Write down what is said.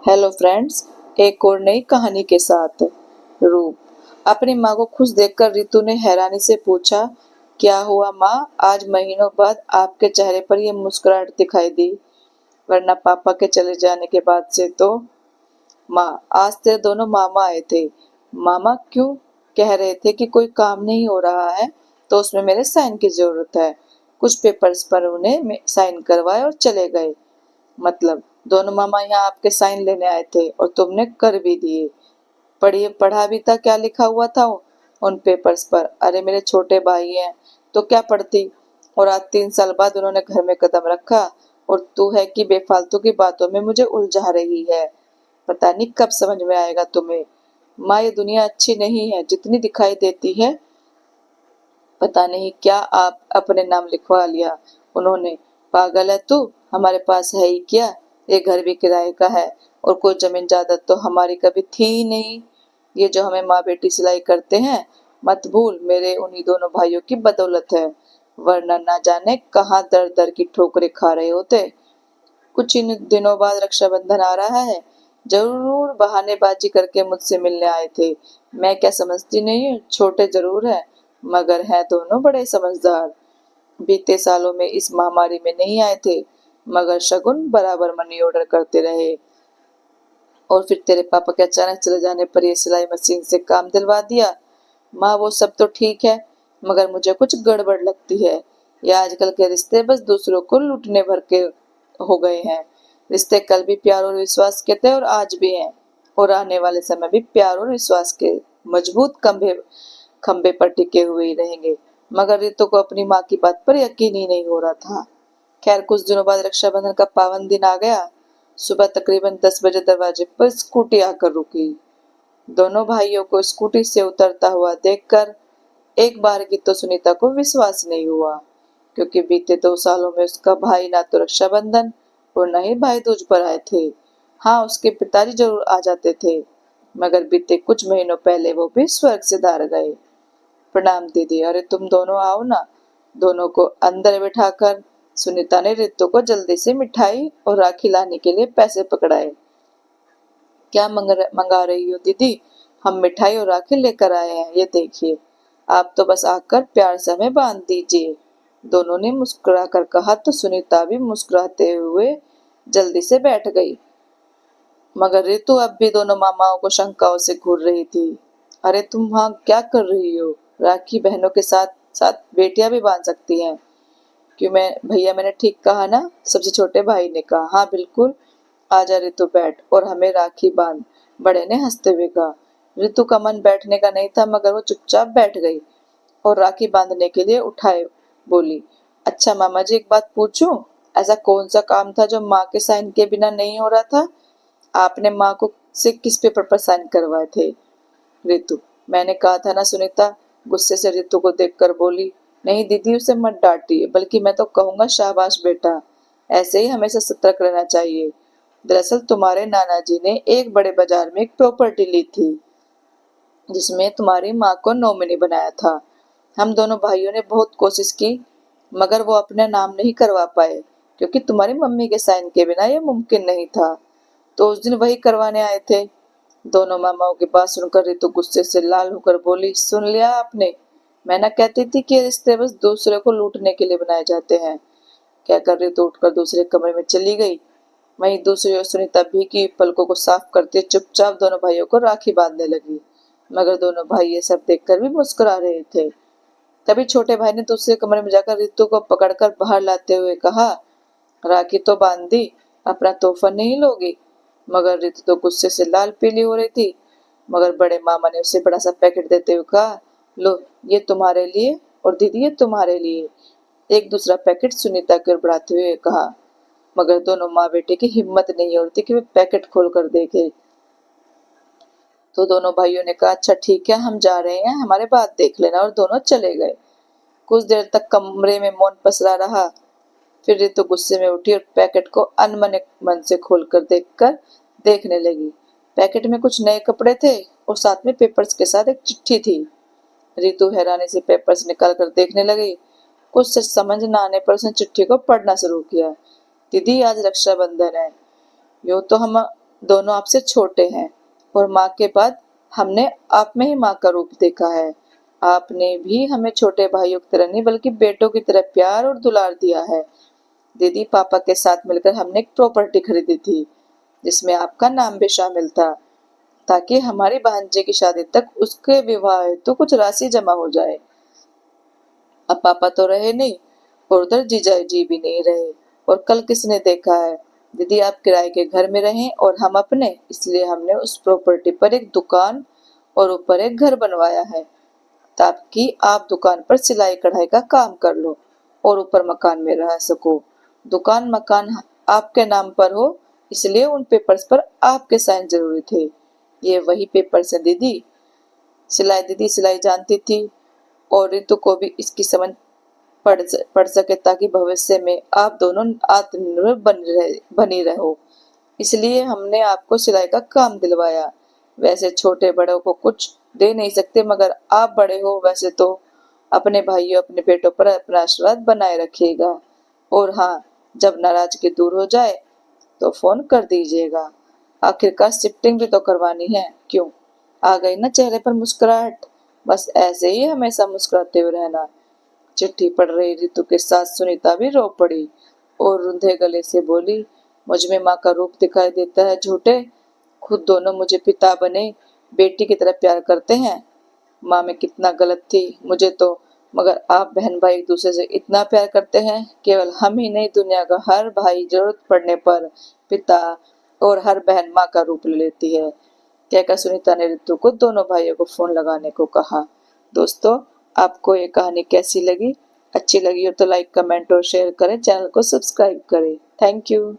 Hello friends, एक और नई कहानी के साथ। रूप अपनी माँ को खुश देखकर रितु ने हैरानी से पूछा, क्या हुआ माँ, आज महीनों बाद आपके चेहरे पर यह मुस्कुराहट दिखाई दी, वरना पापा के चले जाने के बाद से तो। माँ, आज तेरे दोनों मामा आए थे। मामा क्यों? कह रहे थे कि कोई काम नहीं हो रहा है तो उसमें मेरे साइन की जरूरत है। कुछ पेपर्स पर उन्हें साइन करवाए और चले गए। मतलब दोनों मामा यहाँ आपके साइन लेने आए थे और तुमने कर भी दिए। पढ़िए, पढ़ा भी था क्या लिखा हुआ था उन पेपर्स पर? अरे मेरे छोटे भाई हैं तो क्या पढ़ती। और आज 3 साल बाद उन्होंने घर में कदम रखा और तू है कि बेफालतू की बातों में मुझे उलझा रही है। पता नहीं कब समझ में आएगा तुम्हें। माँ, ये दुनिया अच्छी नहीं है जितनी दिखाई देती है। पता नहीं क्या आप अपने नाम लिखवा लिया उन्होंने। पागल है तू, हमारे पास है ही क्या। ये घर भी किराए का है और कोई जमीन जायदाद तो हमारी कभी थी ही नहीं। ये जो हमें माँ बेटी सिलाई करते हैं, मत भूल मेरे उन्हीं दोनों भाइयों की बदौलत है, वरना ना जाने कहाँ दर दर की ठोकरें खा रहे होते। कुछ इन दिनों बाद रक्षाबंधन आ रहा है, जरूर बहानेबाजी करके मुझसे मिलने आए थे। मैं क्या समझती नहीं हूँ, छोटे जरूर है मगर हैं दोनों बड़े समझदार। बीते सालों में इस महामारी में नहीं आए थे मगर शगुन बराबर मनी ऑर्डर करते रहे। और फिर तेरे पापा के अचानक चले जाने पर ये सिलाई मशीन से काम दिलवा दिया। माँ, वो सब तो ठीक है मगर मुझे कुछ गड़बड़ लगती है। ये आजकल के रिश्ते बस दूसरों को लूटने भर के हो गए हैं। रिश्ते कल भी प्यार और विश्वास के थे और आज भी हैं और आने वाले समय भी प्यार और विश्वास के मजबूत खंभे खंबे पर टिके हुए ही रहेंगे। मगर रितु को अपनी माँ की बात पर यकीन ही नहीं हो रहा था। खैर, कुछ दिनों बाद रक्षाबंधन का पावन दिन आ गया। सुबह तकरीबन 10 बजे दरवाजे पर स्कूटी आकर रुकी। दोनों भाइयों को स्कूटी से उतरता हुआ देखकर एक बार की तो सुनीता को विश्वास नहीं हुआ, क्योंकि बीते 2 सालों में उसका भाई ना तो रक्षाबंधन और न ही भाई दूज पर आए थे। हाँ, उसके पिताजी जरूर आ जाते थे मगर बीते कुछ महीनों पहले वो भी स्वर्ग से धार गए। प्रणाम दीदी, अरे तुम दोनों आओ ना। दोनों को अंदर बिठाकर सुनीता ने रितु को जल्दी से मिठाई और राखी लाने के लिए पैसे पकड़ाए। क्या मंगा रही हो दीदी? हम मिठाई और राखी लेकर आए हैं, ये देखिए। आप तो बस आकर प्यार से हमें बांध दीजिए, दोनों ने मुस्कुराकर कहा तो सुनीता भी मुस्कुराते हुए जल्दी से बैठ गई। मगर रितु अब भी दोनों मामाओं को शंकाओं से घूर रही थी। अरे तुम वहां क्या कर रही हो? राखी बहनों के साथ साथ बेटियां भी बांध सकती हैं। क्यों मैं भैया, मैंने ठीक कहा ना? सबसे छोटे भाई ने कहा। हाँ बिल्कुल, आजा रितु बैठ और हमें राखी बांध, बड़े ने हंसते हुए कहा। रितु का मन बैठने का नहीं था मगर वो चुपचाप बैठ गई और राखी बांधने के लिए उठाए बोली, अच्छा मामा जी, एक बात पूछूं? ऐसा कौन सा काम था जो माँ के साइन के बिना नहीं हो रहा था? आपने माँ को से किस पेपर पर साइन करवाए थे? रितु, मैंने कहा था ना सुनीता, गुस्से से रितु को देखकर बोली। नहीं दीदी, उसे मत डांटिए, बल्कि मैं तो कहूंगा शाबाश बेटा, ऐसे ही हमेशा सतर्क रहना चाहिए। दरअसल तुम्हारे नाना जी ने एक बड़े बाजार में एक प्रॉपर्टी ली थी जिसमें तुम्हारी माँ को नॉमिनी बनाया था। हम दोनों भाइयों ने बहुत कोशिश की मगर वो अपने नाम नहीं करवा पाए, क्योंकि तुम्हारी मम्मी के साइन के बिना ये मुमकिन नहीं था। तो उस दिन वही करवाने आए थे। दोनों मामाओं की बात सुनकर रितु गुस्से से लाल होकर बोली, सुन लिया आपने? मैं ना कहती थी कि ये रिश्ते बस दूसरे को लूटने के लिए बनाए जाते हैं। कहकर रितु उठकर दूसरे कमरे में चली गई। वहीं दूसरी ओर सुनीता भीगी पलकों को साफ करते चुपचाप दोनों भाइयों को राखी बांधने लगी। मगर दोनों भाई ये सब देखकर भी मुस्कुरा रहे थे। तभी छोटे भाई ने दूसरे कमरे में जाकर रितु को पकड़कर बाहर लाते हुए कहा, राखी तो बांध दी, अपना तोहफा नहीं लोगी? मगर रितु तो गुस्से से लाल पीली हो रही थी। मगर बड़े मामा ने उसे बड़ा सा पैकेट देते हुए कहा, लो ये तुम्हारे लिए और दीदी ये तुम्हारे लिए। एक दूसरा पैकेट सुनीता की ओर बढ़ाते हुए कहा। मगर दोनों माँ बेटे की हिम्मत नहीं हो रही थी कि वे पैकेट खोल कर देखे। तो दोनों भाइयों ने कहा, अच्छा ठीक है, हम जा रहे हैं, हमारे बात देख लेना, और दोनों चले गए। कुछ देर तक कमरे में मौन पसरा रहा। फिर रितु गुस्से में उठी और पैकेट को अनमने मन से खोलकर देखने लगी। पैकेट में कुछ नए कपड़े थे और साथ में पेपर्स के साथ एक चिट्ठी थी। रितु हैरानी से पेपर्स निकाल कर देखने लगी। कुछ समझ न आने पर उसने चिट्ठी को पढ़ना शुरू किया। दीदी, आज रक्षाबंधन है। यूं तो हम दोनों आपसे छोटे हैं और माँ के बाद हमने आप में ही माँ का रूप देखा है। आपने भी हमें छोटे भाइयों की तरह नहीं बल्कि बेटों की तरह प्यार और दुलार दिया है। दीदी, पापा के साथ मिलकर हमने एक प्रॉपर्टी खरीदी थी जिसमें आपका नाम भी शामिल था, ताकि हमारी भांजे की शादी तक उसके विवाह हेतु कुछ राशि जमा हो जाए। अब पापा तो रहे नहीं और उधर जीजा जी भी नहीं रहे, और कल किसने देखा है दीदी आप किराए के घर में रहें और हम अपने, इसलिए हमने उस प्रॉपर्टी पर एक दुकान और ऊपर एक घर बनवाया है, ताकि आप दुकान पर सिलाई कढ़ाई का काम कर लो और ऊपर मकान में रह सको। दुकान मकान आपके नाम पर हो, इसलिए उन पेपर्स पर आपके साइन जरूरी थे। ये वही पेपर्स है दीदी। दीदी सिलाई जानती थी और रितु को भी इसकी समझ पढ़ सके, ताकि भविष्य में आप दोनों आत्मनिर्भर बनी रहो। इसलिए हमने आपको सिलाई का काम दिलवाया। वैसे छोटे बड़ों को कुछ दे नहीं सकते, मगर आप बड़े हो, वैसे तो अपने भाइयों अपने बेटों पर अपना आशीर्वाद बनाए रखिएगा। और हाँ, जब नाराजगी दूर हो जाए तो फोन कर दीजिएगा। आखिरकार शिफ्टिंग भी तो करवानी है, क्यों? आ गई ना चेहरे पर मुस्कुराहट? बस ऐसे ही हमेशा मुस्कुराते हुए रहना। चिट्ठी पढ़ रही रितु के साथ सुनीता भी रो पड़ी और रुंधे गले से बोली, मुझ में माँ का रूप दिखाई देता है झूठे। खुद दोनों मुझे पिता बने बेटी की तरह प्यार करते हैं। माँ में कितना गलत थी मुझे तो, मगर आप बहन भाई एक दूसरे से इतना प्यार करते हैं। केवल हम ही नहीं, दुनिया का हर भाई जरूरत पड़ने पर पिता और हर बहन माँ का रूप ले लेती है। कहकर सुनीता ने रितु को दोनों भाइयों को फोन लगाने को कहा। दोस्तों, आपको ये कहानी कैसी लगी? अच्छी लगी हो तो लाइक कमेंट और शेयर करें, चैनल को सब्सक्राइब करें। Thank you.